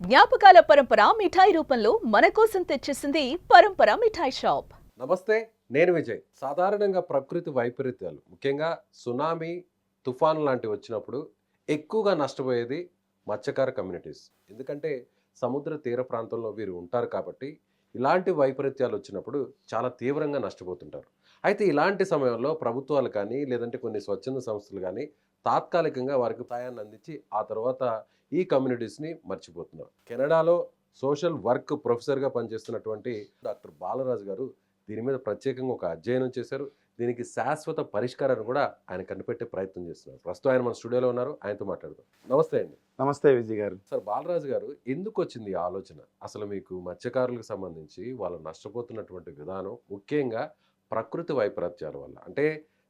జ్ఞాపకాల పరంపర మిఠాయి రూపంలో మన కోసం తెచ్చేసింది పరంపర మిఠాయి షాప్. నమస్తే, నేను విజయ్. సాధారణంగా ప్రకృతి వైపరీత్యాలు, ముఖ్యంగా సునామీ, తుఫాను లాంటివి వచ్చినప్పుడు ఎక్కువగా నష్టపోయేది మత్స్యకార కమ్యూనిటీస్. ఎందుకంటే సముద్ర తీర ప్రాంతంలో వీరు ఉంటారు కాబట్టి ఇలాంటి వైపరీత్యాలు వచ్చినప్పుడు చాలా తీవ్రంగా నష్టపోతుంటారు. అయితే ఇలాంటి సమయంలో ప్రభుత్వాలు కానీ లేదంటే కొన్ని స్వచ్ఛంద సంస్థలు కానీ తాత్కాలికంగా వారికి సహాయాన్ని అందించి ఆ తర్వాత ఈ కమ్యూనిటీస్ని మర్చిపోతున్నారు. కెనడాలో సోషల్ వర్క్ ప్రొఫెసర్గా పనిచేస్తున్నటువంటి డాక్టర్ బాలరాజు గారు దీని మీద ప్రత్యేకంగా ఒక అధ్యయనం చేశారు. దీనికి శాశ్వత పరిష్కారాన్ని కూడా ఆయన కనిపెట్టే ప్రయత్నం చేస్తున్నారు. ప్రస్తుతం ఆయన మన స్టూడియోలో ఉన్నారు, ఆయనతో మాట్లాడదాం. నమస్తే అండి. నమస్తే విజయ్ గారు. సార్, బాలరాజు గారు, ఎందుకు వచ్చింది ఈ ఆలోచన? అసలు మీకు మత్స్యకారులకు సంబంధించి వాళ్ళు నష్టపోతున్నటువంటి విధానం, ముఖ్యంగా ప్రకృతి వైపరీత్యాల వల్ల, అంటే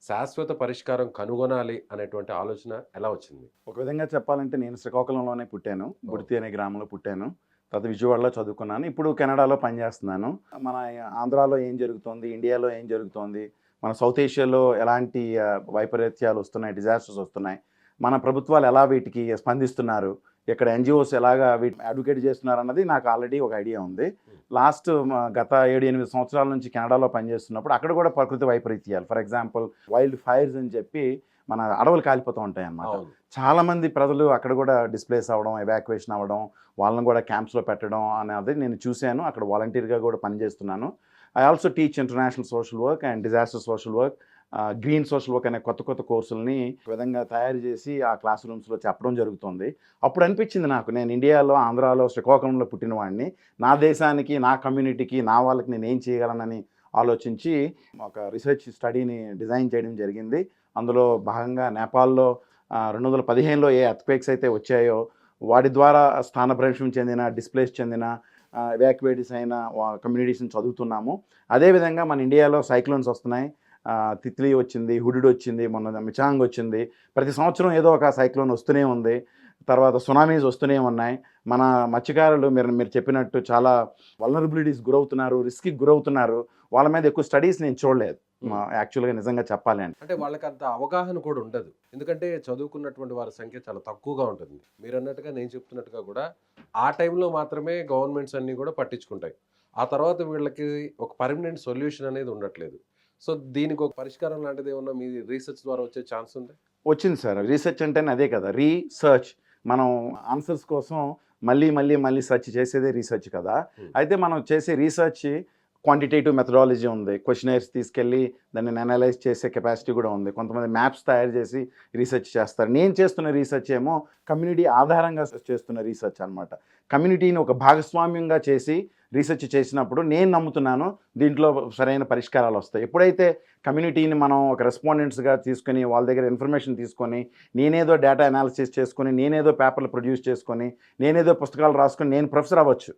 శాశ్వత పరిష్కారం కనుగొనాలి అనేటువంటి ఆలోచన ఎలా వచ్చింది? ఒక విధంగా చెప్పాలంటే నేను శ్రీకాకుళంలోనే పుట్టాను, బుడితి అనే గ్రామంలో పుట్టాను. తర్వాత విజయవాడలో చదువుకున్నాను, ఇప్పుడు కెనడాలో పనిచేస్తున్నాను. మన ఆంధ్రాలో ఏం జరుగుతోంది, ఇండియాలో ఏం జరుగుతోంది, మన సౌత్ ఏషియాలో ఎలాంటి వైపరీత్యాలు వస్తున్నాయి, డిజాస్టర్స్ వస్తున్నాయి, మన ప్రభుత్వాలు ఎలా వీటికి స్పందిస్తున్నారు, ఇక్కడ ఎన్జిఓస్ ఎలాగా వీటిని అడ్వకేట్ చేస్తున్నారు అన్నది నాకు ఆల్రెడీ ఒక ఐడియా ఉంది. గత 7-8 సంవత్సరాల నుంచి కెనడాలో పనిచేస్తున్నప్పుడు అక్కడ కూడా ప్రకృతి వైపరీత్యాలు, ఫర్ ఎగ్జాంపుల్ వైల్డ్ ఫైర్స్ అని చెప్పి మన అడవులు కాలిపోతూ ఉంటాయి అన్నమాట. చాలామంది ప్రజలు అక్కడ కూడా డిస్ప్లేస్ అవ్వడం, ఎవాక్యుయేషన్ అవ్వడం, వాళ్ళని కూడా క్యాంప్స్లో పెట్టడం అనేది నేను చూశాను. అక్కడ వాలంటీర్గా కూడా పనిచేస్తున్నాను. I also teach international social work and disaster social work, green social work అనే కొత్త కోర్సులని విధంగా తయారు చేసి ఆ క్లాస్ రూమ్స్లో చెప్పడం జరుగుతుంది. అప్పుడు అనిపించింది నాకు, నేను ఇండియాలో, ఆంధ్రాలో, శ్రీకాకుళంలో పుట్టిన వాడిని, నా దేశానికి, నా కమ్యూనిటీకి, నా వాళ్ళకి నేను ఏం చేయగలనని ఆలోచించి ఒక రీసెర్చ్ స్టడీని డిజైన్ చేయడం జరిగింది. అందులో భాగంగా నేపాల్లో 2015లో ఏ ఎర్త్క్వేక్స్ అయితే వచ్చాయో వాటి ద్వారా స్థానభ్రంశం చెందిన, డిస్ప్లేస్ చెందిన, ఎవాక్యుయేట్స్ అయిన కమ్యూనిటీస్ని చదువుతున్నాము. అదేవిధంగా మన ఇండియాలో సైక్లోన్స్ వస్తున్నాయి. తిత్లీ వచ్చింది, హుడిడ్ వచ్చింది, మొన్న మిచాంగ్ వచ్చింది. ప్రతి సంవత్సరం ఏదో ఒక సైక్లోన్ వస్తూనే ఉంది. తర్వాత సునామీస్ వస్తూనే ఉన్నాయి. మన మత్స్యకారులు మీరు చెప్పినట్టు చాలా వల్నరబిలిటీస్ గురవుతున్నారు, రిస్క్కి గురవుతున్నారు. వాళ్ళ మీద ఎక్కువ స్టడీస్ నేను చూడలేదు యాక్చువల్గా, నిజంగా చెప్పాలి అంటే వాళ్ళకి అంత అవగాహన కూడా ఉండదు. ఎందుకంటే చదువుకున్నటువంటి వారి సంఖ్య చాలా తక్కువగా ఉంటుంది. మీరు అన్నట్టుగా, నేను చెప్తున్నట్టుగా కూడా ఆ టైంలో మాత్రమే గవర్నమెంట్స్ అన్నీ కూడా పట్టించుకుంటాయి. ఆ తర్వాత వీళ్ళకి ఒక పర్మనెంట్ సొల్యూషన్ అనేది ఉండట్లేదు. సో దీనికి ఒక పరిష్కారం లాంటిది ఏమన్నా మీ రీసెర్చ్ ద్వారా వచ్చే ఛాన్స్ ఉంది? వచ్చింది సార్. రీసెర్చ్ అంటేనే అదే కదా, రీసెర్చ్. మనం ఆన్సర్స్ కోసం మళ్ళీ సెర్చ్ చేసేదే రీసెర్చ్ కదా. అయితే మనం చేసే రీసెర్చ్ క్వాంటిటేటివ్ మెథడాలజీ ఉంది, క్వశ్చనైర్స్ తీసుకెళ్ళి దాన్ని అనలైజ్ చేసే కెపాసిటీ కూడా ఉంది. కొంతమంది మ్యాప్స్ తయారు చేసి రీసెర్చ్ చేస్తారు. నేను చేస్తున్న రీసెర్చ్ ఏమో కమ్యూనిటీ ఆధారంగా చేస్తున్న రీసెర్చ్ అనమాట. కమ్యూనిటీని ఒక భాగస్వామ్యంగా చేసి రీసెర్చ్ చేసినప్పుడు నేను నమ్ముతున్నాను దీంట్లో సరైన పరిష్కారాలు వస్తాయి. ఎప్పుడైతే కమ్యూనిటీని మనం ఒక రెస్పాండెంట్స్గా తీసుకొని వాళ్ళ దగ్గర ఇన్ఫర్మేషన్ తీసుకొని, నేనేదో డేటా అనాలిసిస్ చేసుకొని, నేనేదో పేపర్లు ప్రొడ్యూస్ చేసుకొని, నేనేదో పుస్తకాలు రాసుకొని నేను ప్రొఫెసర్ అవ్వచ్చు,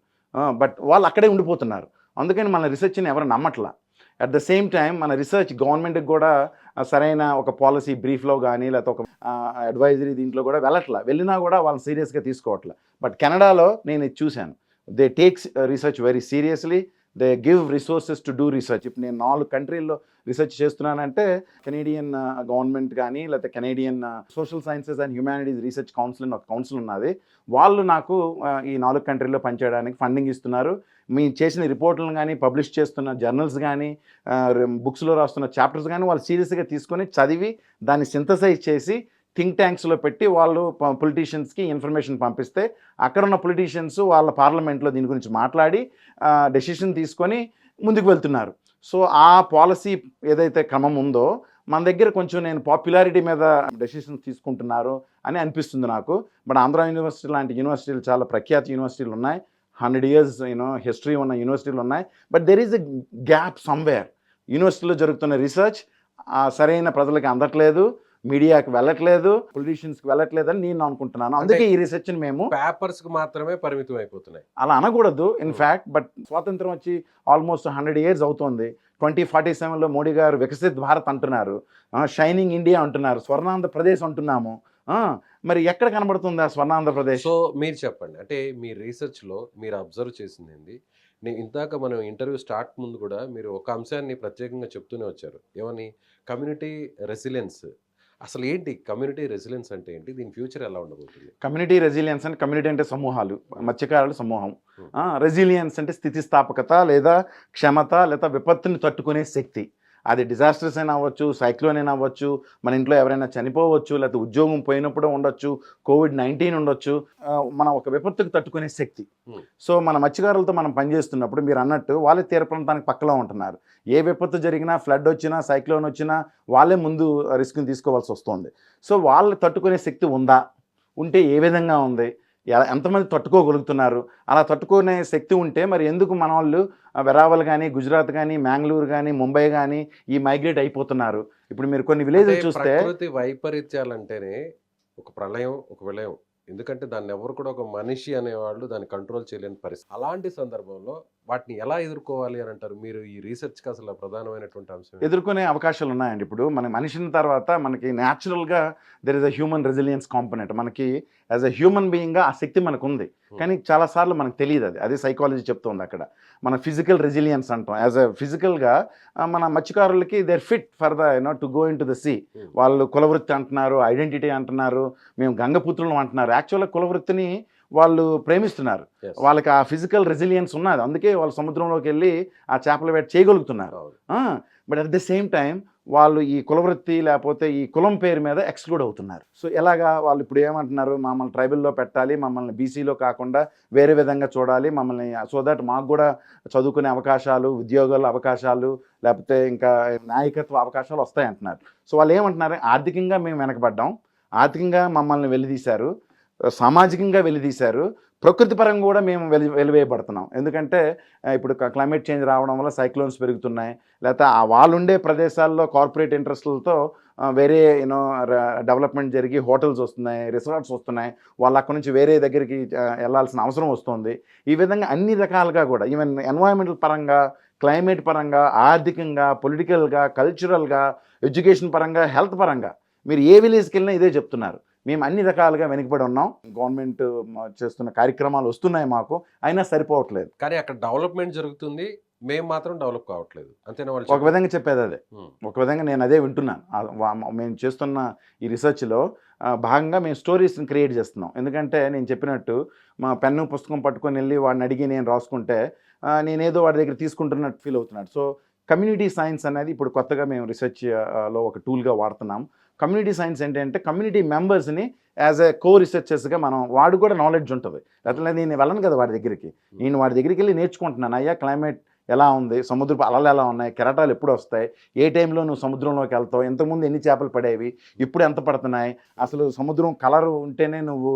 బట్ వాళ్ళు అక్కడే ఉండిపోతున్నారు. అందుకని మన రీసెర్చ్ని ఎవరు నమ్మట్లా. అట్ ద సేమ్ టైం మన రీసెర్చ్ గవర్నమెంట్కి కూడా సరైన ఒక పాలసీ బ్రీఫ్లో కానీ లేకపోతే ఒక అడ్వైజరీ దీంట్లో కూడా వెళ్ళినా కూడా వాళ్ళు సీరియస్గా తీసుకోవట్లే. బట్ కెనడాలో నేను ఇది చూశాను. They takes research very seriously, they give resources to do research. ఇప్పుడు నేను 4 కంట్రీల్లో రీసెర్చ్ చేస్తున్నానంటే కెనేడియన్ గవర్నమెంట్ కానీ లేకపోతే Canadian social sciences and humanities research council అని ఒక కౌన్సిల్ ఉన్నది. వాళ్ళు నాకు ఈ 4 కంట్రీల్లో పనిచేయడానికి ఫండింగ్ ఇస్తున్నారు. మీ చేసిన రిపోర్ట్లను కానీ, పబ్లిష్ చేస్తున్న జర్నల్స్ కానీ, బుక్స్లో రాస్తున్న చాప్టర్స్ కానీ వాళ్ళు సీరియస్గా తీసుకొని చదివి దాన్ని సింథసైజ్ చేసి థింక్ ట్యాంక్స్లో పెట్టి వాళ్ళు పొలిటీషియన్స్కి ఇన్ఫర్మేషన్ పంపిస్తే అక్కడ ఉన్న పొలిటీషియన్స్ వాళ్ళ పార్లమెంట్లో దీని గురించి మాట్లాడి డెసిషన్ తీసుకొని ముందుకు వెళ్తున్నారు. సో ఆ పాలసీ ఏదైతే క్రమం ఉందో మన దగ్గర కొంచెం నేను పాపులారిటీ మీద డెసిషన్స్ తీసుకుంటున్నారు అని అనిపిస్తుంది నాకు. బట్ ఆంధ్ర యూనివర్సిటీ లాంటి యూనివర్సిటీలు చాలా ప్రఖ్యాత యూనివర్సిటీలు ఉన్నాయి, 100 years హిస్టరీ ఉన్న యూనివర్సిటీలు ఉన్నాయి. But there is a gap somewhere. యూనివర్సిటీలో జరుగుతున్న రీసెర్చ్ సరైన ప్రజలకు అందట్లేదు, మీడియాకి వెళ్ళట్లేదు, పొలిటీషియన్స్కి వెళ్ళట్లేదు అని నేను అనుకుంటున్నాను. అందుకే ఈ రీసెర్చ్ని మేము పేపర్స్కి మాత్రమే పరిమితం అయిపోతున్నాయి. అలా అనకూడదు ఇన్ఫ్యాక్ట్. బట్ స్వాతంత్రం వచ్చి ఆల్మోస్ట్ 100 years అవుతుంది. 2047లో మోడీ గారు వికసిత్ భారత్ అంటున్నారు, షైనింగ్ ఇండియా అంటున్నారు, స్వర్ణాంధ్రప్రదేశ్ అంటున్నాము. మరి ఎక్కడ కనబడుతుంది ఆ స్వర్ణాంధ్రప్రదేశ్? సో మీరు చెప్పండి, అంటే మీ రీసెర్చ్లో మీరు అబ్జర్వ్ చేసింది ఏంది? నేను ఇందాక మనం ఇంటర్వ్యూ స్టార్ట్ ముందు కూడా మీరు ఒక అంశాన్ని ప్రత్యేకంగా చెప్తూనే వచ్చారు. ఏమని? Community resilience. అసలు ఏంటి కమ్యూనిటీ రెసిలెన్స్ అంటే ఏంటి? దీని ఫ్యూచర్ ఎలా ఉండబోతుంది? కమ్యూనిటీ రెసిలియన్స్ అంటే కమ్యూనిటీ అంటే సమూహాలు, మత్స్యకారుల సమూహం. Hmm. రెసిలియన్స్ అంటే స్థితిస్థాపకత లేదా క్షమత లేదా విపత్తుని తట్టుకునే శక్తి. అది డిజాస్టర్స్ అయినా అవ్వచ్చు, సైక్లోన్ అయినా అవ్వచ్చు, మన ఇంట్లో ఎవరైనా చనిపోవచ్చు, లేకపోతే ఉద్యోగం పోయినప్పుడు ఉండొచ్చు, COVID-19 ఉండొచ్చు. మనం ఒక విపత్తుకు తట్టుకునే శక్తి. Hmm. సో మన మత్స్యకారులతో మనం పనిచేస్తున్నప్పుడు మీరు అన్నట్టు వాళ్ళే తీర ప్రాంతానికి పక్కలో ఉంటున్నారు. ఏ విపత్తు జరిగినా, ఫ్లడ్ వచ్చినా, సైక్లోన్ వచ్చినా వాళ్ళే ముందు రిస్క్ని తీసుకోవాల్సి వస్తుంది. సో వాళ్ళు తట్టుకునే శక్తి ఉందా? ఉంటే ఏ విధంగా ఉంది? ఎంతమంది తట్టుకోగలుగుతున్నారు? అలా తట్టుకునే శక్తి ఉంటే మరి ఎందుకు మన వాళ్ళు వెరావల్ కానీ, గుజరాత్ కానీ, మ్యాంగ్లూరు కానీ, ముంబై కానీ ఈ మైగ్రేట్ అయిపోతున్నారు? ఇప్పుడు మీరు కొన్ని విలేజ్లు అంటే చూస్తే ప్రకృతి వైపరీత్యాలంటేనే ఒక ప్రళయం, ఒక విలయం. ఎందుకంటే దాన్ని ఎవరు కూడా ఒక మనిషి అనేవాళ్ళు దాన్ని కంట్రోల్ చేయలేని పరిస్థితి. అలాంటి సందర్భంలో వాటిని ఎలా ఎదుర్కోవాలి అని అంటారు? మీరు ఈ రీసెర్చ్‌కి అసలు ప్రధానమైనటువంటి అంశం ఏంటి? ఎదుర్కొనే అవకాశాలు ఉన్నాయండి. ఇప్పుడు మన మనిషిన తర్వాత మనకి న్యాచురల్గా there is a human resilience component. మనకి యాజ్ అ హ్యూమన్ బీయింగ్గా ఆ శక్తి మనకు ఉంది. కానీ చాలాసార్లు మనకు తెలియదు. అదే సైకాలజీ చెప్తుంది అక్కడ. మన ఫిజికల్ రెసిలియన్స్ అంటాం. యాజ్ అ ఫిజికల్గా మన మత్స్యకారులకి there fit for the to go into the sea. వాళ్ళు కులవృత్తి అంటున్నారు, ఐడెంటిటీ అంటున్నారు, మేము గంగపుత్రులం అంటున్నారు. యాక్చువల్గా కులవృత్తిని వాళ్ళు ప్రేమిస్తున్నారు. Yes. వాళ్ళకి ఆ ఫిజికల్ రెసిలియన్స్ ఉన్నది. అందుకే వాళ్ళు సముద్రంలోకి వెళ్ళి ఆ చేపల వేట చేయగలుగుతున్నారు. అవును. But at the same time వాళ్ళు ఈ కులవృత్తి లేకపోతే ఈ కులం పేరు మీద ఎక్స్క్లూడ్ అవుతున్నారు. సో ఎలాగా వాళ్ళు ఇప్పుడు ఏమంటున్నారు, మమ్మల్ని ట్రైబల్లో పెట్టాలి, మమ్మల్ని బీసీలో కాకుండా వేరే విధంగా చూడాలి, మమ్మల్ని సో దట్ మాకు కూడా చదువుకునే అవకాశాలు, ఉద్యోగాల అవకాశాలు, లేకపోతే ఇంకా నాయకత్వ అవకాశాలు వస్తాయి అంటున్నారు. సో వాళ్ళు ఏమంటున్నారు, ఆర్థికంగా మేము వెనకబడ్డాం, ఆర్థికంగా మమ్మల్ని వెలిదీశారు, సామాజికంగా వెలిదీశారు, ప్రకృతి పరంగా కూడా మేము వెలివేయబడుతున్నాం. ఎందుకంటే ఇప్పుడు క్లైమేట్ చేంజ్ రావడం వల్ల సైక్లోన్స్ పెరుగుతున్నాయి, లేకపోతే వాళ్ళు ఉండే ప్రదేశాల్లో కార్పొరేట్ ఇంట్రెస్ట్లతో వేరే డెవలప్మెంట్ జరిగి హోటల్స్ వస్తున్నాయి, రిసార్ట్స్ వస్తున్నాయి, వాళ్ళు అక్కడ నుంచి వేరే దగ్గరికి వెళ్ళాల్సిన అవసరం వస్తుంది. ఈ విధంగా అన్ని రకాలుగా కూడా ఈవెన్ ఎన్వైరన్మెంటల్ పరంగా, క్లైమేట్ పరంగా, ఆర్థికంగా, పొలిటికల్గా, కల్చరల్గా, ఎడ్యుకేషన్ పరంగా, హెల్త్ పరంగా మీరు ఏ విలేజ్కి వెళ్ళినా ఇదే చెప్తున్నారు. మేము అన్ని రకాలుగా వెనుకబడి ఉన్నాం, గవర్నమెంట్ చేస్తున్న కార్యక్రమాలు వస్తున్నాయి మాకు, అయినా సరిపోవట్లేదు. కానీ అక్కడ డెవలప్మెంట్ జరుగుతుంది, మేము మాత్రం డెవలప్ కావట్లేదు. అంతేనా? వాళ్ళు ఒక విధంగా చెప్పేది అదే. ఒక విధంగా నేను అదే వింటున్నాను. మేము చేస్తున్న ఈ రీసెర్చ్లో భాగంగా మేము స్టోరీస్ని క్రియేట్ చేస్తున్నాం. ఎందుకంటే నేను చెప్పినట్టు మా పెన్ను పుస్తకం పట్టుకొని వెళ్ళి వాడిని అడిగి నేను రాసుకుంటే నేనేదో వాడి దగ్గర తీసుకుంటున్నట్టు ఫీల్ అవుతున్నాడు. సో కమ్యూనిటీ సైన్స్ అనేది ఇప్పుడు కొత్తగా మేము రీసెర్చ్లో ఒక టూల్గా వాడుతున్నాం. కమ్యూనిటీ సైన్స్ ఏంటంటే కమ్యూనిటీ మెంబర్స్ని యాజ్ ఎ కో రీసెర్చర్స్గా మనం, వాడు కూడా నాలెడ్జ్ ఉంటుంది. లేకపోతే నేను వెళ్ళను కదా వాడి దగ్గరికి, నేను వాడి దగ్గరికి వెళ్ళి నేర్చుకుంటున్నాను. అయ్యా క్లైమేట్ ఎలా ఉంది, సముద్రపు అలలు ఎలా ఉన్నాయి, కెరటాలు ఎప్పుడు వస్తాయి, ఏ టైంలో నువ్వు సముద్రంలోకి వెళ్తావు, ఇంతకుముందు ఎన్ని చేపలు పడేవి, ఇప్పుడు ఎంత పడుతున్నాయి, అసలు సముద్రం కలర్ ఉంటేనే నువ్వు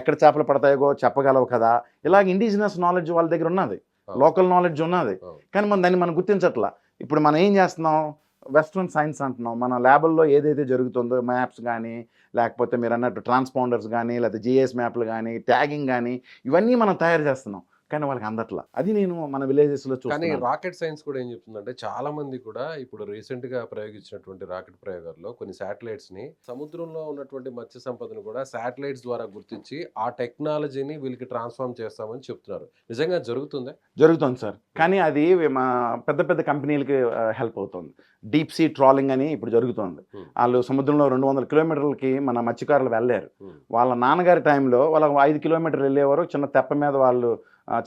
ఎక్కడ చేపలు పడతాయో చెప్పగలవు కదా. ఇలాగ ఇండిజినస్ నాలెడ్జ్ వాళ్ళ దగ్గర ఉన్నది, లోకల్ నాలెడ్జ్ ఉన్నది. కానీ దాన్ని మనం గుర్తించట్లా. ఇప్పుడు మనం ఏం చేస్తున్నాం, వెస్ట్రన్ సైన్స్ అంటున్నాం. మన ల్యాబుల్లో ఏదైతే జరుగుతుందో, మ్యాప్స్ కానీ, లేకపోతే మీరు అన్నట్టు ట్రాన్స్పాండర్స్ కానీ, లేకపోతే జిఎస్ మ్యాప్లు కానీ, ట్యాగింగ్ కానీ, ఇవన్నీ మనం తయారు చేస్తున్నాం. కానీ వాళ్ళకి అందట్లా. అది నేను మన విలేజెస్లో కానీ చూస్తున్నాను. రాకెట్ సైన్స్ కూడా ఏం చెప్తుందంటే, చాలా మంది కూడా ఇప్పుడు రీసెంట్ గా ప్రయోగించినటువంటి రాకెట్ ప్రయోగాల్లో కొన్ని శాటిలైట్స్ ని, సముద్రంలో ఉన్నటువంటి మత్స్య సంపదను కూడా శాటిలైట్స్ ద్వారా గుర్తించి ఆ టెక్నాలజీని వీళ్ళకి ట్రాన్స్ఫార్మ్ చేస్తామని చెప్తున్నారు. నిజంగా జరుగుతుందా? జరుగుతుంది సార్. కానీ అది మా పెద్ద పెద్ద కంపెనీలకి హెల్ప్ అవుతుంది. డీప్ సీ ట్రాలింగ్ అని ఇప్పుడు జరుగుతుంది. వాళ్ళు సముద్రంలో 200 కిలోమీటర్లకి మన మత్స్యకారులు వెళ్ళారు. వాళ్ళ నాన్నగారి టైంలో వాళ్ళ 5 కిలోమీటర్లు వెళ్ళేవారు, చిన్న తెప్ప మీద వాళ్ళు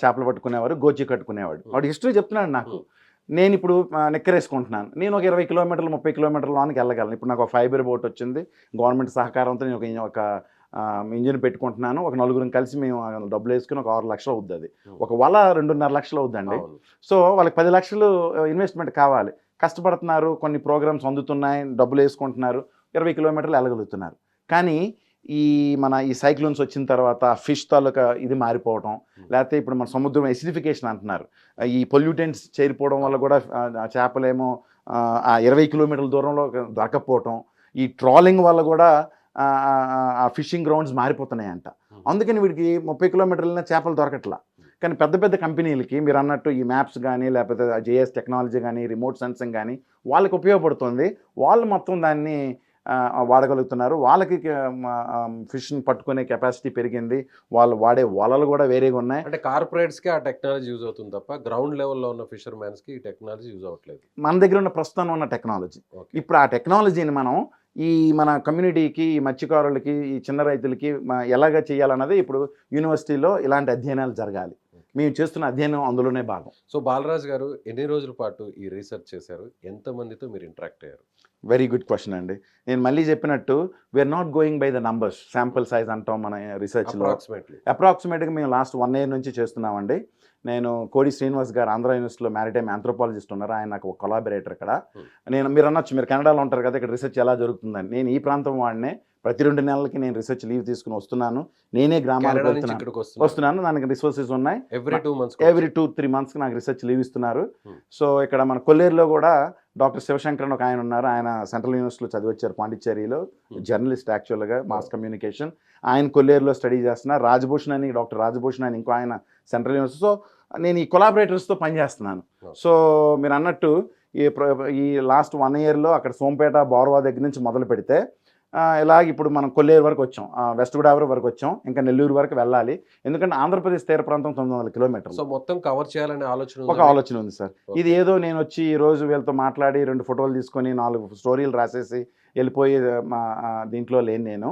చేపలు పట్టుకునేవారు, గోచి కట్టుకునేవాడు. వాడు హిస్టరీ చెప్తున్నాడు నాకు. నేను ఇప్పుడు నెక్కరేసుకుంటున్నాను, నేను ఒక 20 కిలోమీటర్లు 30 కిలోమీటర్ల లోనికి వెళ్ళగలను. ఇప్పుడు నాకు ఒక ఫైబర్ బోట్ వచ్చింది, గవర్నమెంట్ సహకారంతో నేను ఒక ఇంజిన్ పెట్టుకుంటున్నాను. ఒక నలుగురిని కలిసి మేము డబ్బులు వేసుకుని ఒక 6 లక్షలు అవుద్ది. అది ఒక వల 2.5 లక్షలు అవుద్దండి. సో వాళ్ళకి 10 లక్షలు ఇన్వెస్ట్మెంట్ కావాలి. కష్టపడుతున్నారు, కొన్ని ప్రోగ్రామ్స్ అందుతున్నాయి, డబ్బులు వేసుకుంటున్నారు, 20 కిలోమీటర్లు వెళ్ళగలుగుతున్నారు. కానీ ఈ సైక్లోన్స్ వచ్చిన తర్వాత ఫిష్ తాలూకా ఇది మారిపోవడం, లేకపోతే ఇప్పుడు మన సముద్రం ఎసిడిఫికేషన్ అంటున్నారు, ఈ పొల్యూటెంట్స్ చేరిపోవడం వల్ల కూడా ఆ చేపలేమో ఆ 20 కిలోమీటర్ల దూరంలో దొరకపోవటం, ఈ ట్రాలింగ్ వల్ల కూడా ఆ ఫిషింగ్ గ్రౌండ్స్ మారిపోతున్నాయంట. అందుకని వీడికి 30 కిలోమీటర్ల చేపలు దొరకట్లా. కానీ పెద్ద పెద్ద కంపెనీలకి మీరు అన్నట్టు ఈ మ్యాప్స్ కానీ, లేకపోతే జేఎస్ టెక్నాలజీ కానీ, రిమోట్ సెన్సింగ్ కానీ వాళ్ళకి ఉపయోగపడుతుంది. వాళ్ళు మొత్తం దాన్ని వాడగలుగుతున్నారు. వాళ్ళకి ఫిష్ని పట్టుకునే కెపాసిటీ పెరిగింది, వాళ్ళు వాడే వలలు కూడా వేరేగా ఉన్నాయి. అంటే కార్పొరేట్స్కి ఆ టెక్నాలజీ యూజ్ అవుతుంది తప్ప గ్రౌండ్ లెవెల్లో ఉన్న ఫిషర్ మ్యాన్స్కి ఈ టెక్నాలజీ యూజ్ అవ్వట్లేదు. మన దగ్గర ఉన్న ప్రస్తుతం ఉన్న టెక్నాలజీ, ఇప్పుడు ఆ టెక్నాలజీని మనం ఈ మన కమ్యూనిటీకి, ఈ మత్స్యకారులకి, ఈ చిన్న రైతులకి ఎలాగ చేయాలన్నది ఇప్పుడు యూనివర్సిటీలో ఇలాంటి అధ్యయనాలు జరగాలి. మేము చేస్తున్న అధ్యయనం అందులోనే భాగం. సో బాలరాజ్ గారు ఎన్ని రోజుల పాటు ఈ రీసెర్చ్ చేశారు? ఎంతమందితో మీరు ఇంటరాక్ట్ అయ్యారు? వెరీ గుడ్ క్వశ్చన్ అండి. నేను మళ్ళీ చెప్పినట్టు we are not going by the numbers, sample size అంటాం మన రీసెర్చ్లో. అప్రాక్సిమేట్గా మేము లాస్ట్ 1 year నుంచి చేస్తున్నామండి. నేను కోడి శ్రీనివాస్ గారు ఆంధ్ర యూనివర్సిటీలో మ్యారిటైమ్ ఆంథ్రోపాలజిస్ట్ ఉన్నారు, ఆయన నాకు ఒక కొలాబరేటర్ ఇక్కడ. మీరు అనొచ్చు, మీరు కెనడాలో ఉంటారు కదా, ఇక్కడ రీసెర్చ్ ఎలా జరుగుతుందని. నేను ఈ ప్రాంతం వాడినే, ప్రతి 2 నెలలకి నేను రీసెర్చ్ లీవ్ తీసుకుని వస్తున్నాను. నేనే గ్రామాలకు వస్తున్నాను. దానికి రిసోర్సెస్ ఉన్నాయి. ఎవ్రీ 2-3 months నాకు రీసెర్చ్ లీవ్ ఇస్తున్నారు. సో ఇక్కడ మన కొల్లేరులో కూడా డాక్టర్ శివశంకర్ అని ఒక ఆయన ఉన్నారు. ఆయన సెంట్రల్ యూనివర్సిటీలో చదివచ్చారు, పాండిచ్చేరిలో, జర్నలిస్ట్ యాక్చువల్గా, మాస్ కమ్యూనికేషన్. ఆయన కొల్లేరులో స్టడీ చేస్తున్నారు. రాజభూషణ్ అని, డాక్టర్ రాజభూషణ్ అని ఇంకో ఆయన సెంట్రల్ యూనివర్సిటీ. సో నేను ఈ కొలాబరేటర్స్తో పనిచేస్తున్నాను. సో మీరు అన్నట్టు ఈ లాస్ట్ 1 yearలో అక్కడ సోంపేట, బోర్వా దగ్గర నుంచి మొదలు పెడితే ఇలాగ ఇప్పుడు మనం కొల్లేరు వరకు వచ్చాం, వెస్ట్ గోదావరి వరకు వచ్చాం, ఇంకా నెల్లూరు వరకు వెళ్ళాలి. ఎందుకంటే ఆంధ్రప్రదేశ్ తీర ప్రాంతం 900 kilometers. సో మొత్తం కవర్ చేయాలనే ఒక ఆలోచన ఉంది సార్. ఇది ఏదో నేను వచ్చి ఈ రోజు వీళ్ళతో మాట్లాడి 2 photos తీసుకొని 4 స్టోరీలు రాసేసి వెళ్ళిపోయి దీంట్లో లేను నేను.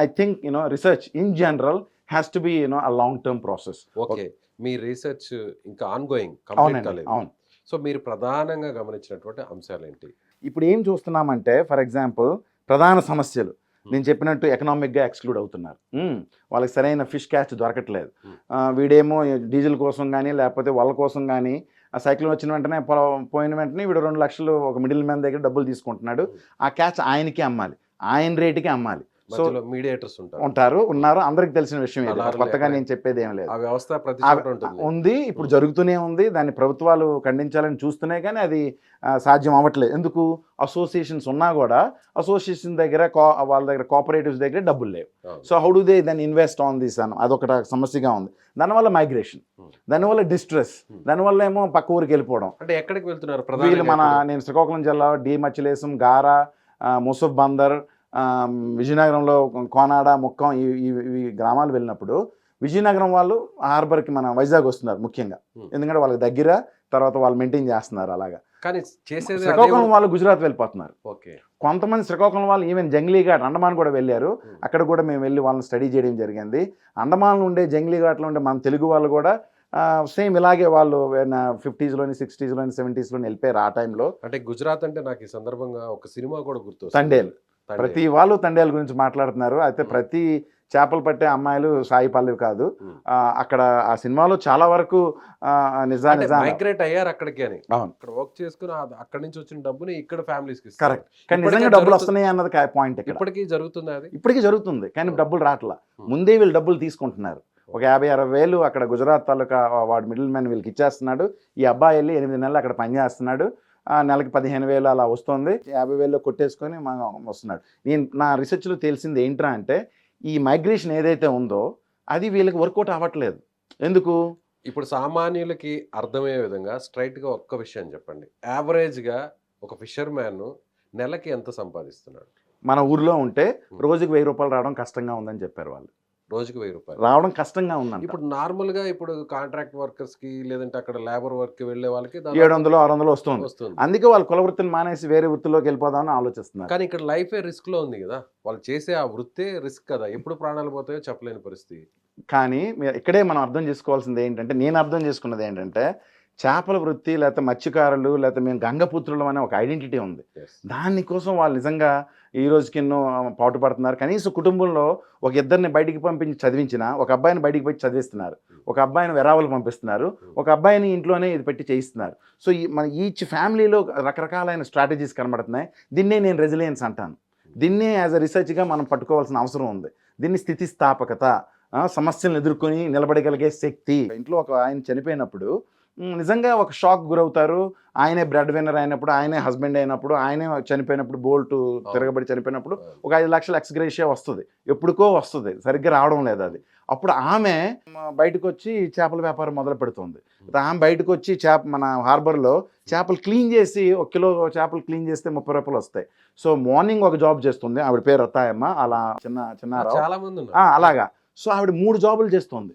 I think research in general has to be a long term process. Okay, me research ఇంకా ఆన్గోయింగ్. అవును. సో మీరు ప్రధానంగా గమనించినటువంటి అంశాలు ఏంటి? ఇప్పుడు ఏం చూస్తున్నామంటే, ఫర్ ఎగ్జాంపుల్ ప్రధాన సమస్యలు నేను చెప్పినట్టు ఎకనామిక్గా ఎక్స్క్లూడ్ అవుతున్నారు. వాళ్ళకి సరైన ఫిష్ క్యాచ్ దొరకట్లేదు. వీడేమో డీజిల్ కోసం కానీ లేకపోతే వాళ్ళ కోసం కానీ ఆ సైక్లోన్ వచ్చిన వెంటనే పోయిన వెంటనే వీడు 2 లక్షలు ఒక మిడిల్ మ్యాన్ దగ్గర డబ్బులు తీసుకుంటున్నాడు. ఆ క్యాచ్ ఆయనకే అమ్మాలి, ఆయన రేటుకే అమ్మాలి. సో మీడియేటర్స్ ఉన్నారు, అందరికి తెలిసిన విషయం. కొత్తగా నేను చెప్పేది ఏం లేదు, ఆ వ్యవస్థ ఉంది, ఇప్పుడు జరుగుతూనే ఉంది. దాన్ని ప్రభుత్వాలు ఖండించాలని చూస్తూనే కానీ అది సాధ్యం అవ్వట్లేదు. ఎందుకు? అసోసియేషన్స్ ఉన్నా కూడా అసోసియేషన్ దగ్గర, వాళ్ళ దగ్గర, కోఆపరేటివ్స్ దగ్గర డబ్బులు లేవు. So how do they then invest on this అని అదొక సమస్యగా ఉంది. దానివల్ల మైగ్రేషన్, దానివల్ల డిస్ట్రెస్, దానివల్ల ఏమో పక్క ఊరికి వెళ్ళిపోవడం. అంటే ఎక్కడికి వెళ్తున్నారు వీళ్ళు నేను శ్రీకాకుళం జిల్లా డి మచిలేశం, గారా, ముసఫ్ బందర్, విజయనగరంలో కోనాడ, ముక్కం, ఈ గ్రామాలు వెళ్ళినప్పుడు విజయనగరం వాళ్ళు హార్బర్కి మన వైజాగ్ వస్తున్నారు ముఖ్యంగా. ఎందుకంటే వాళ్ళకి దగ్గర, తర్వాత వాళ్ళు మెయింటైన్ చేస్తున్నారు. అలాగా కానీ శ్రీకాకుళం వాళ్ళు గుజరాత్ వెళ్ళిపోతున్నారు. ఓకే, కొంతమంది శ్రీకాకుళం వాళ్ళు ఈవెన్ జంగ్లీ ఘాట్, అండమాన్ కూడా వెళ్ళారు. అక్కడ కూడా మేము వెళ్ళి వాళ్ళని స్టడీ చేయడం జరిగింది. అండమాన్లో ఉండే జంగ్లీ ఘాట్లో ఉండే మన తెలుగు వాళ్ళు కూడా సేమ్ ఇలాగే వాళ్ళు 50s, 60s, 70s వెళ్ళిపోయారు ఆ టైంలో. అంటే గుజరాత్ అంటే నాకు ఈ సందర్భంగా ఒక సినిమా కూడా గుర్తు, తండేల్. ప్రతి వాళ్ళు తండేల గురించి మాట్లాడుతున్నారు. అయితే ప్రతి చేపలు పట్టే అమ్మాయిలు సాయి పల్లవి కాదు. అక్కడ ఆ సినిమాలో చాలా వరకు మైగ్రేట్ అయ్యారు అక్కడికి అని. అక్కడ వర్క్ చేసుకుని అక్కడి నుంచి వచ్చిన డబ్బుని ఇక్కడ ఫ్యామిలీస్ కి. కరెక్ట్. కానీ నిజంగా డబ్బులు వస్తున్నాయి అన్నది పాయింట్. ఇప్పటికీ జరుగుతుంది అది. ఇప్పటికీ జరుగుతుంది, కానీ డబ్బులు రావట్లా. ముందే వీళ్ళు డబ్బులు తీసుకుంటున్నారు. ఒక 50-60 వేలు అక్కడ గుజరాత్ తాలూకా వాడు మిడిల్ మ్యాన్ వీళ్ళకి ఇచ్చేస్తున్నాడు. ఈ అబ్బాయి వెళ్ళి 8 నెలలు అక్కడ పనిచేస్తున్నాడు. నెలకి 15,000 అలా వస్తుంది. 50,000 కొట్టేసుకొని మనం వస్తున్నాడు. నా రీసెర్చ్లో తెలిసింది ఏంట్రా అంటే, ఈ మైగ్రేషన్ ఏదైతే ఉందో అది వీళ్ళకి వర్కౌట్ అవ్వట్లేదు. ఎందుకు? ఇప్పుడు సామాన్యులకి అర్థమయ్యే విధంగా స్ట్రైట్గా ఒక్క విషయం చెప్పండి. యావరేజ్గా ఒక ఫిషర్ మ్యాన్ నెలకి ఎంత సంపాదిస్తున్నాడు? మన ఊర్లో ఉంటే రోజుకి 1000 రూపాయలు రావడం కష్టంగా ఉందని చెప్పారు వాళ్ళు. రోజుకి 1000 రూపాయలు రావడం కష్టంగా ఉందండి. ఇప్పుడు నార్మల్ గా ఇప్పుడు కాంట్రాక్ట్ వర్కర్స్ కి లేదంటే అక్కడ లేబర్ వర్క్ వెళ్ళే వాళ్ళకి 700-600 వస్తుంది. అందుకే వాళ్ళు కుల వృత్తిని మానేసి వేరే వృత్తిలోకి వెళ్ళిపోదామని ఆలోచిస్తున్నారు. కానీ ఇక్కడ లైఫ్ రిస్క్ లో ఉంది కదా, వాళ్ళు చేసే ఆ వృత్తే రిస్క్ కదా, ఎప్పుడు ప్రాణాలు పోతాయో చెప్పలేని పరిస్థితి. కానీ ఇక్కడే మనం అర్థం చేసుకోవాల్సింది ఏంటంటే, నేను అర్థం చేసుకున్నది ఏంటంటే, చేపల వృత్తి లేకపోతే మత్స్యకారులు లేకపోతే మేము గంగపుత్రులు అనే ఒక ఐడెంటిటీ ఉంది. దానికోసం వాళ్ళు నిజంగా ఈ రోజుకి ఎన్నో పాటుపడుతున్నారు. కనీసం కుటుంబంలో ఒక ఇద్దరిని బయటికి పంపించి చదివించిన, ఒక అబ్బాయిని బయటికి పోయి చదివిస్తున్నారు, ఒక అబ్బాయిని వెరావులు పంపిస్తున్నారు, ఒక అబ్బాయిని ఇంట్లోనే ఇది పెట్టి చేయిస్తున్నారు. సో మన ఈచ్ ఫ్యామిలీలో రకరకాలైన స్ట్రాటజీస్ కనబడుతున్నాయి. దీన్నే నేను రెసిలియన్స్ అంటాను. దీన్నే యాజ్ అ రీసెర్చ్గా మనం పట్టుకోవాల్సిన అవసరం ఉంది. దీన్ని స్థితిస్థాపకత, సమస్యలను ఎదుర్కొని నిలబడగలిగే శక్తి. ఇంట్లో ఒక ఆయన చనిపోయినప్పుడు నిజంగా ఒక షాక్ గురవుతారు. ఆయనే బ్రెడ్ విన్నర్ అయినప్పుడు, ఆయనే హస్బెండ్ అయినప్పుడు, ఆయనే చనిపోయినప్పుడు, బోల్ట్ తిరగబడి చనిపోయినప్పుడు ఒక 5 లక్షల ఎక్స్గ్రేషియా వస్తుంది. ఎప్పుడుకో వస్తుంది, సరిగ్గా రావడం లేదు అది. అప్పుడు ఆమె బయటకు వచ్చి చేపల వ్యాపారం మొదలు పెడుతుంది. ఆమె బయటకు వచ్చి మన హార్బర్లో చేపలు క్లీన్ చేసి 1 కిలో చేపలు క్లీన్ చేస్తే 30 రూపాయలు వస్తాయి. సో మార్నింగ్ ఒక జాబ్ చేస్తుంది, ఆవిడ పేరు రత్తాయమ్మ. అలా చిన్న చాలా మంది అలాగా. సో ఆవిడ 3 జాబులు చేస్తుంది.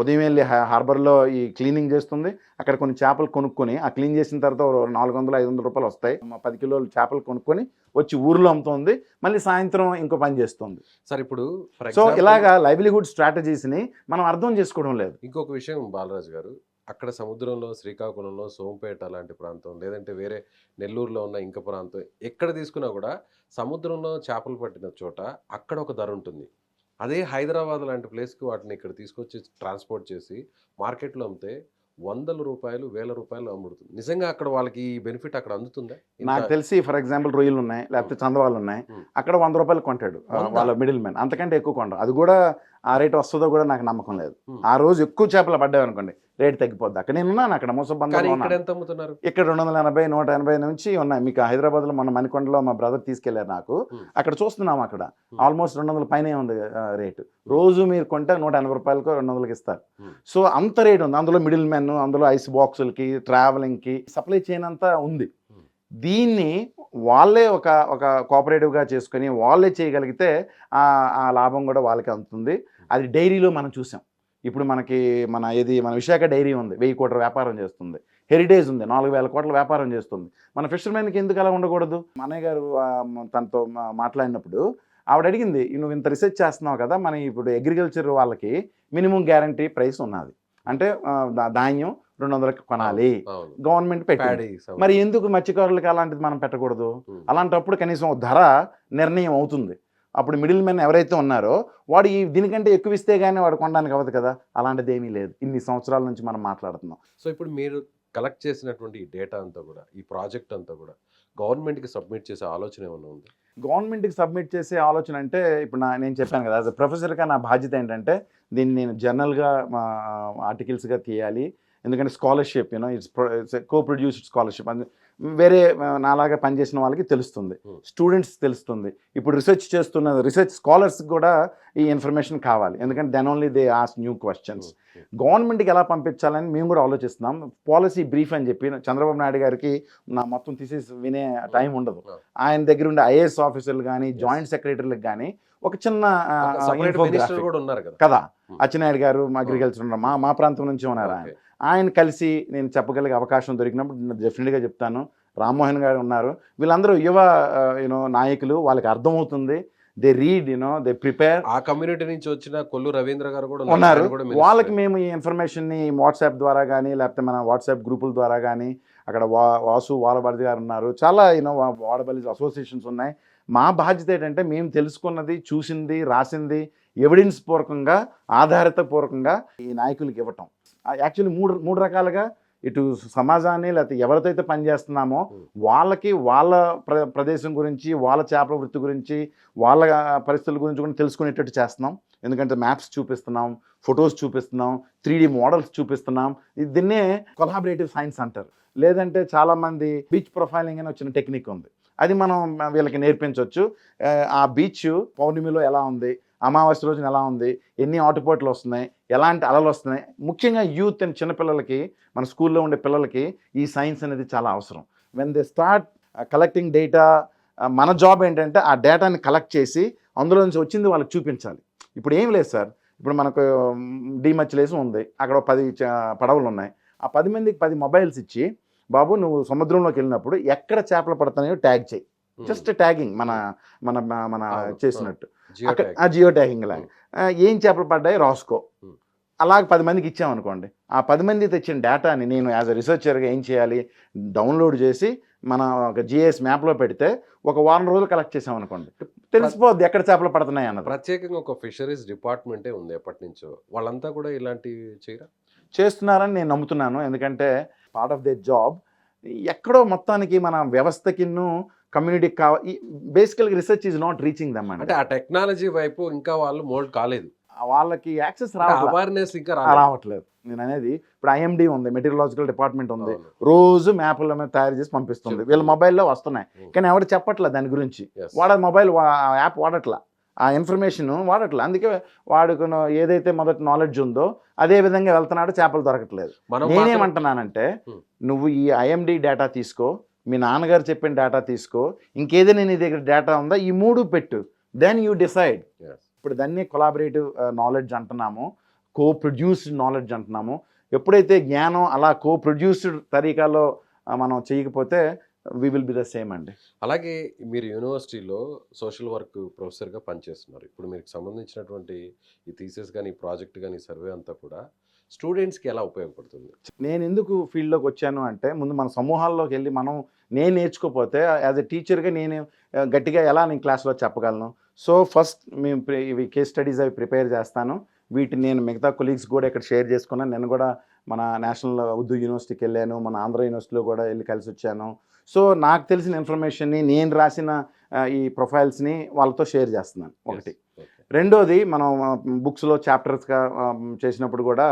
ఉదయం వెళ్ళి హార్బర్లో ఈ క్లీనింగ్ చేస్తుంది, అక్కడ కొన్ని చేపలు కొనుక్కొని ఆ క్లీన్ చేసిన తర్వాత 400-500 రూపాయలు వస్తాయి, 10 కిలోలు చేపలు కొనుక్కొని వచ్చి ఊర్లో అమ్ముతుంది, మళ్ళీ సాయంత్రం ఇంకో పని చేస్తుంది. సార్ ఇప్పుడు సో ఇలాగా లైవ్లీహుడ్ స్ట్రాటజీస్ని మనం అర్థం చేసుకోవడం లేదు. ఇంకొక విషయం బాలరాజు గారు, అక్కడ సముద్రంలో శ్రీకాకుళంలో సోంపేట అలాంటి ప్రాంతం, లేదంటే వేరే నెల్లూరులో ఉన్న ఇంక ప్రాంతం ఎక్కడ తీసుకున్నా కూడా సముద్రంలో చేపలు పట్టిన చోట అక్కడ ఒక ధర ఉంటుంది. అదే హైదరాబాద్ లాంటి ప్లేస్కి వాటిని ఇక్కడ తీసుకొచ్చి ట్రాన్స్పోర్ట్ చేసి మార్కెట్లో అమ్మితే 100 రూపాయలు 1000 రూపాయలు అమ్ముడుతుంది. నిజంగా అక్కడ వాళ్ళకి ఈ బెనిఫిట్ అక్కడ అందుతుందా? నాకు తెలిసి ఫర్ ఎగ్జాంపుల్ రొయ్యలు ఉన్నాయి, లేకపోతే చందవాళ్ళు ఉన్నాయి, అక్కడ 100 రూపాయలు కొంటాడు వాళ్ళ మిడిల్ మ్యాన్, అంతకంటే ఎక్కువ కొంటారు. అది కూడా ఆ రేట్ వస్తుందో కూడా నాకు నమ్మకం లేదు. ఆ రోజు ఎక్కువ చేపలు పడ్డాయి అనుకోండి, రేట్ తగ్గిపోద్ది. అక్కడ నేను ఉన్నాను, అక్కడ మోసబంధంలో ఇక్కడ ఎంత అమ్ముతున్నారు? ఇక్కడ 280-180 నుంచి ఉన్నాయి. మీకు హైదరాబాద్లో మన మణికొండలో మా బ్రదర్ తీసుకెళ్లారు నాకు, అక్కడ చూస్తున్నాం, అక్కడ ఆల్మోస్ట్ 200 పైనే ఉంది రేటు. రోజు మీరు కొంటే 180 రూపాయలకు 200కి ఇస్తారు. సో అంత రేట్ ఉంది. అందులో మిడిల్ మ్యాన్, అందులో ఐస్ బాక్సులకి, ట్రావెలింగ్కి సప్లై చైన్ అంతా ఉంది. దీన్ని వాళ్ళే ఒక కోఆపరేటివ్గా చేసుకొని వాళ్ళే చేయగలిగితే ఆ లాభం కూడా వాళ్ళకి అందుతుంది. అది డైరీలో మనం చూసాం. ఇప్పుడు మన విశాఖ డైరీ ఉంది, 1000 కోట్ల వ్యాపారం చేస్తుంది. హెరిటేజ్ ఉంది, 4000 కోట్ల వ్యాపారం చేస్తుంది. మన ఫిషర్మెన్కి ఎందుకు అలా ఉండకూడదు? మా అన్నయ్య గారు తనతో మాట్లాడినప్పుడు ఆవిడ అడిగింది, నువ్వు ఇంత రీసెర్చ్ చేస్తున్నావు కదా, మన ఇప్పుడు అగ్రికల్చర్ వాళ్ళకి మినిమం గ్యారంటీ ప్రైస్ ఉన్నది, అంటే ధాన్యం 200కి కొనాలి, గవర్నమెంట్ పెట్టాడు, మరి ఎందుకు మత్స్యకారులకి అలాంటిది మనం పెట్టకూడదు? అలాంటప్పుడు కనీసం ధర నిర్ణయం అవుతుంది. అప్పుడు మిడిల్ మ్యాన్ ఎవరైతే ఉన్నారో వాడు దీనికంటే ఎక్కువ ఇస్తే కానీ వాడు కొనడానికి అవ్వదు కదా. అలాంటిది ఏమీ లేదు. ఇన్ని సంవత్సరాల నుంచి మనం మాట్లాడుతున్నాం. సో ఇప్పుడు మీరు కలెక్ట్ చేసినటువంటి ఈ డేటా అంతా కూడా, ఈ ప్రాజెక్ట్ అంతా కూడా గవర్నమెంట్కి సబ్మిట్ చేసే ఆలోచన ఏమైనా ఉంది? గవర్నమెంట్కి సబ్మిట్ చేసే ఆలోచన అంటే, ఇప్పుడు నేను చెప్పాను కదా, యాజ్ అ ప్రొఫెసర్గా నా బాధ్యత ఏంటంటే దీన్ని నేను జర్నల్గా ఆర్టికల్స్గా తీయాలి. ఎందుకంటే scholarship, it's co produced scholarship. వేరే నాలాగా పనిచేసిన వాళ్ళకి తెలుస్తుంది, స్టూడెంట్స్ తెలుస్తుంది. ఇప్పుడు రీసెర్చ్ స్కాలర్స్ కూడా ఈ ఇన్ఫర్మేషన్ కావాలి, ఎందుకంటే then only they ask new questions. గవర్నమెంట్కి ఎలా పంపించాలని మేము కూడా ఆలోచిస్తున్నాం. పాలసీ బ్రీఫ్ అని చెప్పి చంద్రబాబు నాయుడు గారికి నా మొత్తం తీసేసి వినే టైం ఉండదు. ఆయన దగ్గర ఉండే ఐఏఎస్ ఆఫీసర్లు కానీ, జాయింట్ సెక్రటరీలకు కానీ ఒక చిన్న కదా, అచ్చెన్నాయుడు గారు అగ్రికల్చర్ ఉన్నారు, మా ప్రాంతం నుంచి ఉన్నారు. ఆయన కలిసి నేను చెప్పగలిగే అవకాశం దొరికినప్పుడు డెఫినెట్గా చెప్తాను. రామ్మోహన్ గారు ఉన్నారు, వీళ్ళందరూ యువ నాయకులు, వాళ్ళకి అర్థమవుతుంది. They read, they prepare. ఆ కమ్యూనిటీ నుంచి వచ్చిన కొల్లు రవీంద్ర గారు కూడా ఉన్నారు. వాళ్ళకి మేము ఈ ఇన్ఫర్మేషన్ని వాట్సాప్ ద్వారా కానీ, లేకపోతే మన వాట్సాప్ గ్రూపుల ద్వారా కానీ, అక్కడ వాసు వాలబర్ది గారు ఉన్నారు, చాలా వాడబల్లి అసోసియేషన్స్ ఉన్నాయి. మా బాధ్యత ఏంటంటే మేము తెలుసుకున్నది, చూసింది, రాసింది ఎవిడెన్స్ పూర్వకంగా, ఆధారితపూర్వకంగా ఈ నాయకులకి ఇవ్వటం. యాక్చువల్లీ మూడు రకాలుగా, ఇటు సమాజాన్ని లేకపోతే ఎవరితో పనిచేస్తున్నామో వాళ్ళకి వాళ్ళ ప్రదేశం గురించి, వాళ్ళ చేపల వృత్తి గురించి, వాళ్ళ పరిస్థితుల గురించి కూడా తెలుసుకునేటట్టు చేస్తున్నాం. ఎందుకంటే మ్యాప్స్ చూపిస్తున్నాం, ఫొటోస్ చూపిస్తున్నాం, 3D మోడల్స్ చూపిస్తున్నాం. దీన్నే కొలాబరేటివ్ సైన్స్ అంటారు. లేదంటే చాలామంది బీచ్ ప్రొఫైలింగ్ అని వచ్చిన టెక్నిక్ ఉంది, అది మనం వీళ్ళకి నేర్పించవచ్చు. ఆ బీచ్ పౌర్ణమిలో ఎలా ఉంది, అమావాస్య రోజున ఎలా ఉంది, ఎన్ని ఆటుపోట్లు వస్తున్నాయి, ఎలాంటి అలలు వస్తున్నాయి. ముఖ్యంగా యూత్ అండ్ చిన్నపిల్లలకి, మన స్కూల్లో ఉండే పిల్లలకి ఈ సైన్స్ అనేది చాలా అవసరం. When they start collecting data, మన జాబ్ ఏంటంటే ఆ డేటాని కలెక్ట్ చేసి అందులో నుంచి వచ్చింది వాళ్ళకి చూపించాలి. ఇప్పుడు ఏం లేదు సార్, ఇప్పుడు మనకు డీమచ్లేసి ఉంది, అక్కడ 10 పడవలు ఉన్నాయి. ఆ 10 మందికి 10 మొబైల్స్ ఇచ్చి, బాబు నువ్వు సముద్రంలోకి వెళ్ళినప్పుడు ఎక్కడ చేపలు పడుతున్నాయో ట్యాగ్ చేయి. జస్ట్ ట్యాగింగ్ మన మన మన చేసినట్టు, జియో ట్యాగింగ్ లాగా. ఏం చేపలు పడ్డాయి రాసుకో. అలాగే 10 మందికి ఇచ్చామనుకోండి, ఆ 10 మంది తెచ్చిన డేటాని నేను యాజ్ అ రీసెర్చర్గా ఏం చేయాలి, డౌన్లోడ్ చేసి మన ఒక జిఎస్ మ్యాప్లో పెడితే ఒక వారం రోజులు కలెక్ట్ చేసామనుకోండి, తెలిసిపోద్ది ఎక్కడ చేపలు పడుతున్నాయి అన్నది. ప్రత్యేకంగా ఒక ఫిషరీస్ డిపార్ట్మెంటే ఉంది ఎప్పటి నుంచో, వాళ్ళంతా కూడా ఇలాంటివి చేస్తున్నారని నేను నమ్ముతున్నాను. ఎందుకంటే పార్ట్ ఆఫ్ దే జాబ్. ఎక్కడో మొత్తానికి మన వ్యవస్థకిన్ను కమ్యూనిటీకి కావాలి. బేసికల్గా research is not reaching them అంటే ఆ టెక్నాలజీ వైపు ఇంకా వాళ్ళు మోల్డ్ కాలేదు, వాళ్ళకి యాక్సెస్ అవేర్నెస్ ఇంకా రావట్లేదు. నేను అనేది ఇప్పుడు ఐఎండి ఉంది, మెటీరియలాజికల్ డిపార్ట్మెంట్ ఉంది, రోజు మ్యాప్ల మీద తయారు చేసి పంపిస్తుంది, వీళ్ళ మొబైల్లో వస్తున్నాయి, కానీ ఎవరు చెప్పట్లేదు దాని గురించి. వాడ మొబైల్ యాప్ వాడట్లా, ఆ ఇన్ఫర్మేషన్ వాడట్లా. అందుకే వాడుకు ఏదైతే మొదటి నాలెడ్జ్ ఉందో అదే విధంగా వెళ్తున్నాడు, చేపలు దొరకట్లేదు. నేనేమంటున్నానంటే, నువ్వు ఈ ఐఎండి డేటా తీసుకో, మీ నాన్నగారు చెప్పిన డేటా తీసుకో, ఇంకేదైనా నీ దగ్గర డేటా ఉందా, ఈ 3 పెట్టు, దెన్ యూ డిసైడ్. ఇప్పుడు దాన్ని కొలాబరేటివ్ నాలెడ్జ్ అంటున్నాము. కో ప్రొడ్యూస్డ్ నాలెడ్జ్ అంటున్నాము. ఎప్పుడైతే జ్ఞానం అలా కో ప్రొడ్యూస్డ్ తరీకాలో మనం చేయకపోతే we will be the same అండి. అలాగే మీరు యూనివర్సిటీలో సోషల్ వర్క్ ప్రొఫెసర్గా పనిచేస్తున్నారు. ఇప్పుడు మీకు సంబంధించినటువంటి ఈ థీసిస్ కానీ ఈ ప్రాజెక్ట్ కానీ ఈ సర్వే అంతా కూడా స్టూడెంట్స్కి ఎలా ఉపయోగపడుతుంది? నేను ఎందుకు ఫీల్డ్లోకి వచ్చాను అంటే, ముందు మన సమూహాల్లోకి వెళ్ళి నేను నేర్చుకోకపోతే యాజ్ ఎ టీచర్గా నేను గట్టిగా ఎలా నేను క్లాస్లో చెప్పగలను. సో ఫస్ట్ మేము ఇవి కేస్ స్టడీస్ అవి ప్రిపేర్ చేస్తాను. వీటిని నేను మిగతా కొలీగ్స్ కూడా ఇక్కడ షేర్ చేసుకున్నాను. నేను కూడా మన నేషనల్ ఉర్దూ యూనివర్సిటీకి వెళ్ళాను, మన ఆంధ్ర యూనివర్సిటీలో కూడా వెళ్ళి కలిసి వచ్చాను. సో నాకు తెలిసిన ఇన్ఫర్మేషన్ని, నేను రాసిన ఈ ప్రొఫైల్స్ని వాళ్ళతో షేర్ చేస్తున్నాను ఒకటి. రెండోది, మనం బుక్స్లో చాప్టర్స్గా చేసినప్పుడు కూడా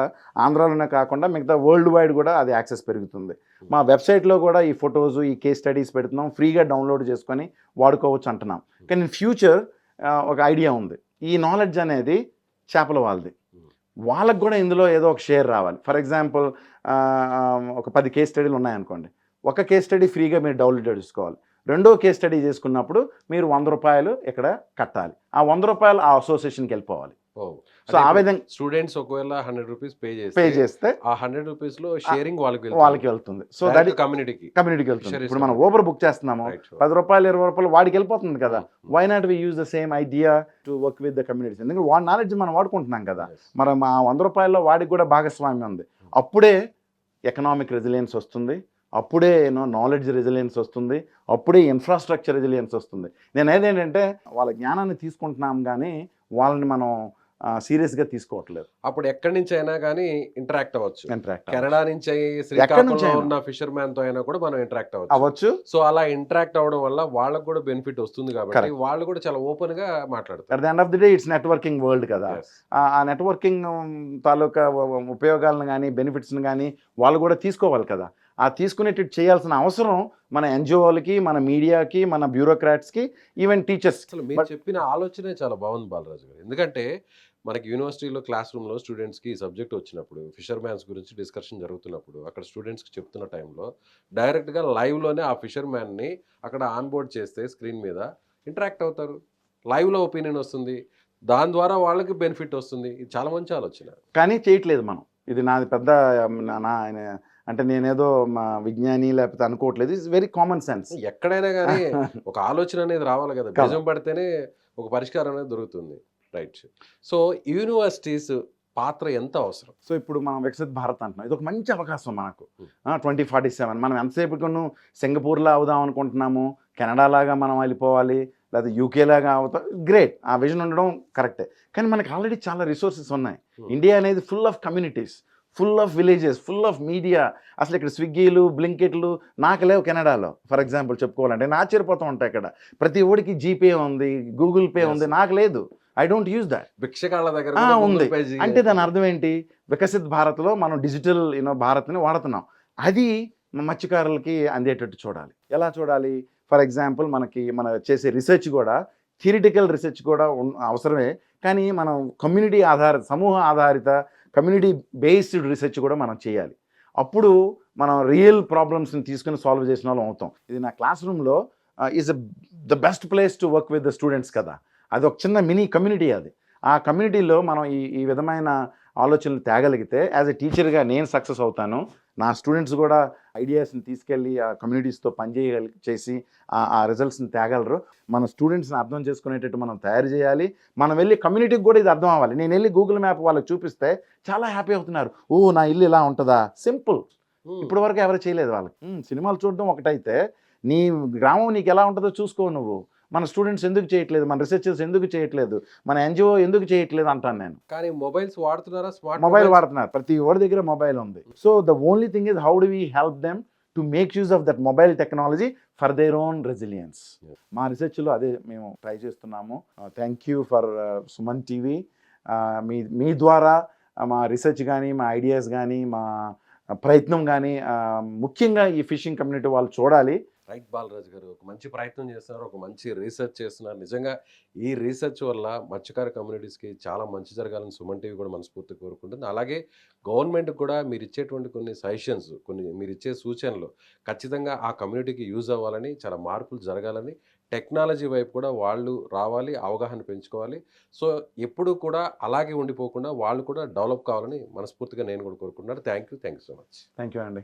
ఆంధ్రాలోనే కాకుండా మిగతా వరల్డ్ వైడ్ కూడా అది యాక్సెస్ పెరుగుతుంది. మా వెబ్సైట్లో కూడా ఈ ఫొటోస్, ఈ కేస్ స్టడీస్ పెడుతున్నాం, ఫ్రీగా డౌన్లోడ్ చేసుకొని వాడుకోవచ్చు అంటున్నాం. కానీ ఫ్యూచర్ ఒక ఐడియా ఉంది. ఈ నాలెడ్జ్ అనేది చేపల వాళ్ళది, వాళ్ళకు కూడా ఇందులో ఏదో ఒక షేర్ రావాలి. ఫర్ ఎగ్జాంపుల్ ఒక 10 కేస్ స్టడీలు ఉన్నాయనుకోండి, ఒక కేస్ స్టడీ ఫ్రీగా మీరు డౌన్లోడ్ చేసుకోవాలి. రెండో కేస్ స్టడీ చేసుకున్నప్పుడు మీరు 100 రూపాయలు ఇక్కడ కట్టాలి. ఆ 100 రూపాయలు ఆ అసోసియేషన్కి వెళ్ళిపోవాలి. సో ఆ విధంగా స్టూడెంట్స్ ఒకవేళ 100 రూపీస్ పే చేస్తే ఆ 100 రూపీస్ లో షేరింగ్ వాళ్ళకి వెళ్తుంది. సో దట్ కమ్యూనిటీకి వెళ్తుంది. ఇప్పుడు మనం ఊబర్ బుక్ చేస్తున్నాము, 10 రూపాయలు 20 రూపాయలు వాడికి వెళ్ళిపోతుంది కదా. Why not we use the same idea to work with the communities? ఎందుకంటే వాడి నాలెడ్జ్ మనం వాడుకుంటున్నాం కదా. మనం ఆ 100 రూపాయల్లో వాడికి కూడా భాగస్వామ్యం ఉంది. అప్పుడే ఎకనామిక్ రెసిలియన్స్ వస్తుంది, అప్పుడే నాలెడ్జ్ రెసిలియన్స్ వస్తుంది, అప్పుడే ఇన్ఫ్రాస్ట్రక్చర్ రెసిలియన్స్ వస్తుంది. నేను ఏదేంటంటే వాళ్ళ జ్ఞానాన్ని తీసుకుంటున్నాం కానీ వాళ్ళని మనం సీరియస్గా తీసుకోవట్లేదు. అప్పుడు ఎక్కడి నుంచి అయినా కానీ ఇంటరాక్ట్ అవ్వచ్చు. కెనడా నుంచి శ్రీకాకుళంలో ఉన్న ఫిషర్ మ్యాన్ తో అయినా కూడా మనం ఇంటరాక్ట్ అవ్వచ్చు. సో అలా ఇంటరాక్ట్ అవ్వడం వల్ల వాళ్ళకు కూడా బెనిఫిట్ వస్తుంది కాబట్టి వాళ్ళు కూడా చాలా ఓపెన్ గా మాట్లాడతారు. At the end of the day it's networking world కదా. ఆ నెట్వర్కింగ్ తాలూకా ఉపయోగాలను కానీ బెనిఫిట్స్ని కానీ వాళ్ళు కూడా తీసుకోవాలి కదా. ఆ తీసుకునేటట్టు చేయాల్సిన అవసరం మన ఎన్జిఓలకి, మన మీడియాకి, మన బ్యూరోక్రాట్స్కి, ఈవెన్ టీచర్స్. అసలు మీరు చెప్పిన ఆలోచనే చాలా బాగుంది బాలరాజు గారు. ఎందుకంటే మనకి యూనివర్సిటీలో క్లాస్ రూమ్లో స్టూడెంట్స్కి ఈ సబ్జెక్ట్ వచ్చినప్పుడు, ఫిషర్ మ్యాన్స్ గురించి డిస్కషన్ జరుగుతున్నప్పుడు అక్కడ స్టూడెంట్స్కి చెప్తున్న టైంలో డైరెక్ట్గా లైవ్లోనే ఆ ఫిషర్ మ్యాన్ని అక్కడ ఆన్బోర్డ్ చేస్తే స్క్రీన్ మీద ఇంటరాక్ట్ అవుతారు, లైవ్లో ఒపీనియన్ వస్తుంది, దాని ద్వారా వాళ్ళకి బెనిఫిట్ వస్తుంది. ఇది చాలా మంచి ఆలోచన. కానీ చేయట్లేదు మనం. ఇది నాది పెద్ద అంటే నేనేదో మా విజ్ఞాని లేకపోతే అనుకోవట్లేదు. It's very common sense. ఎక్కడైనా కానీ ఒక ఆలోచన అనేది రావాలి కదా, బీజం పడితేనే ఒక పరిష్కారం అనేది దొరుకుతుంది. రైట్. సో యూనివర్సిటీస్ పాత్ర ఎంత అవసరం? సో ఇప్పుడు మనం వికసిత్ భారత్ అంటున్నాం, ఇది ఒక మంచి అవకాశం మనకు. 2047 మనం ఎంతసేపు సింగపూర్లో అవుదాం అనుకుంటున్నాము, కెనడా లాగా మనం వెళ్ళిపోవాలి, లేదా యూకే లాగా అవుతాం. గ్రేట్, ఆ విజన్ ఉండడం కరెక్టే. కానీ మనకి ఆల్రెడీ చాలా రిసోర్సెస్ ఉన్నాయి. ఇండియా అనేది full of communities, full of villages, full of media. అసలు ఇక్కడ స్విగ్గీలు, బ్లింకెట్లు నాకు లేవు కెనడాలో. ఫర్ ఎగ్జాంపుల్ చెప్పుకోవాలంటే నేను ఆశ్చర్యపోతూ ఉంటాయి. ఇక్కడ ప్రతి ఒడికి జీపే ఉంది, గూగుల్ పే ఉంది, నాకు లేదు. I don't use that. భిక్షకాల దగ్గర ఉంది. అంటే దాని అర్థం ఏంటి? వికసిత్ భారత్లో మనం డిజిటల్ భారత్ని వాడుతున్నాం. అది మత్స్యకారులకి అందేటట్టు చూడాలి. ఎలా చూడాలి? ఫర్ ఎగ్జాంపుల్ మన చేసే రీసెర్చ్ కూడా, థియరిటికల్ రీసెర్చ్ కూడా అవసరమే. కానీ మనం కమ్యూనిటీ ఆధారిత, సమూహ ఆధారిత, కమ్యూనిటీ బేస్డ్ రీసెర్చ్ కూడా మనం చేయాలి. అప్పుడు మనం రియల్ ప్రాబ్లమ్స్ని తీసుకుని సాల్వ్ చేసిన వాళ్ళం అవుతాం. ఇది నా క్లాస్ రూమ్లో is the best place to work with the students కదా. అది ఒక చిన్న మినీ కమ్యూనిటీ. అది ఆ కమ్యూనిటీలో మనం ఈ విధమైన ఆలోచనలు తేగలిగితే యాజ్ ఎ టీచర్గా నేను సక్సెస్ అవుతాను. నా స్టూడెంట్స్ కూడా ఐడియాస్ని తీసుకెళ్ళి ఆ కమ్యూనిటీస్తో చేసి ఆ రిజల్ట్స్ని తేగలరు. మన స్టూడెంట్స్ని అర్థం చేసుకునేటట్టు మనం తయారు చేయాలి. మనం వెళ్ళి కమ్యూనిటీకి కూడా ఇది అర్థం అవ్వాలి. నేను వెళ్ళి గూగుల్ మ్యాప్ వాళ్ళకి చూపిస్తే చాలా హ్యాపీ అవుతున్నారు. ఓ, నా ఇల్లు ఇలా ఉంటుందా? సింపుల్. ఇప్పటి వరకు ఎవరు చేయలేదు వాళ్ళకి. సినిమాలు చూడడం ఒకటైతే, నీ గ్రామం నీకు ఎలా ఉంటుందో చూసుకో నువ్వు. మన స్టూడెంట్స్ ఎందుకు చేయట్లేదు, మన రీసెర్చర్స్ ఎందుకు చేయట్లేదు, మన ఎన్జిఓ ఎందుకు చేయట్లేదు అంటాను నేను. కానీ మొబైల్స్ వాడుతున్నారా? మొబైల్ వాడుతున్నారు, ప్రతి ఒక్కరి దగ్గర మొబైల్ ఉంది. So the only thing is how do we help them to make use of that mobile technology for their own resilience. మా రీసెర్చ్లో అదే మేము ట్రై చేస్తున్నాము. Thank you for Suman TV. మీ ద్వారా మా రీసెర్చ్ కానీ, మా ఐడియాస్ కానీ, మా ప్రయత్నం కానీ ముఖ్యంగా ఈ ఫిషింగ్ కమ్యూనిటీ వాళ్ళు చూడాలి. రైట్ బాలరాజు గారు ఒక మంచి ప్రయత్నం చేస్తున్నారు, ఒక మంచి రీసెర్చ్ చేస్తున్నారు. నిజంగా ఈ రీసెర్చ్ వల్ల మత్స్యకార కమ్యూనిటీస్కి చాలా మంచి జరగాలని సుమన్ టీవీ కూడా మనస్ఫూర్తిగా కోరుకుంటుంది. అలాగే గవర్నమెంట్కి కూడా మీరు ఇచ్చేటువంటి కొన్ని సజెషన్స్, కొన్ని మీరు ఇచ్చే సూచనలు ఖచ్చితంగా ఆ కమ్యూనిటీకి యూజ్ అవ్వాలని, చాలా మార్పులు జరగాలని, టెక్నాలజీ వైపు కూడా వాళ్ళు రావాలి, అవగాహన పెంచుకోవాలి. సో ఎప్పుడు కూడా అలాగే ఉండిపోకుండా వాళ్ళు కూడా డెవలప్ కావాలని మనస్ఫూర్తిగా నేను కూడా కోరుకుంటున్నాను. Thank you so much. Thank you అండి.